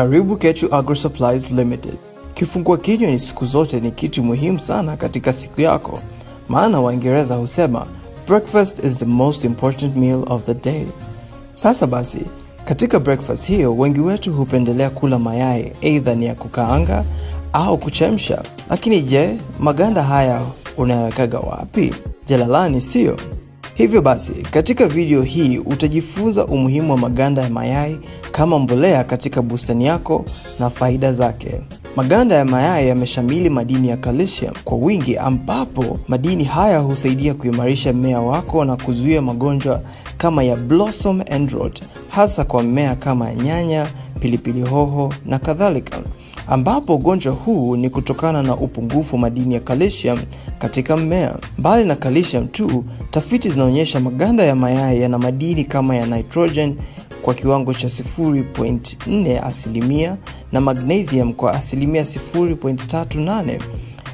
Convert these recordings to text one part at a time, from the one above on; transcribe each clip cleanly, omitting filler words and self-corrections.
Karibu Kechu Agro Supplies Limited. Kifungua kinywa ni siku zote ni kitu muhimu sana katika siku yako. Maana Waingereza husema, breakfast is the most important meal of the day. Sasa basi, katika breakfast hiyo, wengi wetu hupendelea kula mayai, either ni ya kukaanga au kuchemsha. Lakini je, maganda haya unayawekaga wapi? Jalalani sio? Hivyo basi, katika video hii utajifunza umuhimu wa maganda ya mayai kama mbolea katika bustani yako na faida zake. Maganda ya mayai yameshamili madini ya calcium kwa wingi, ambapo madini haya husaidia kuimarisha mmea wako na kuzuia magonjwa kama ya blossom end rot, hasa kwa mmea kama nyanya, pilipili hoho na kadhalika, ambapo ugonjwa huu ni kutokana na upungufu wa madini ya calcium katika mmea. Mbali na calcium tu, tafiti zinaonyesha maganda ya mayai yana madini kama ya nitrogen kwa kiwango cha 0.4% na magnesium kwa 0.38%.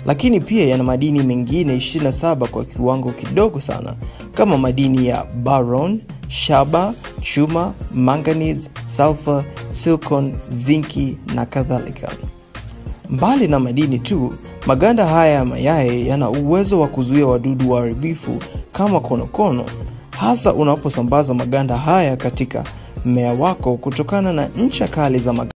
Lakini pia yana madini mengine 27 kwa kiwango kidogo sana, kama madini ya boron, shaba, chuma, manganese, sulfur, silicon, zinki na kadhalika. Mbali na madini tu, maganda haya ya mayai yana uwezo wa kuzuia wadudu waharibifu kama konokono, hasa unaposambaza maganda haya katika mmea wako kutokana na ncha kali za maganda.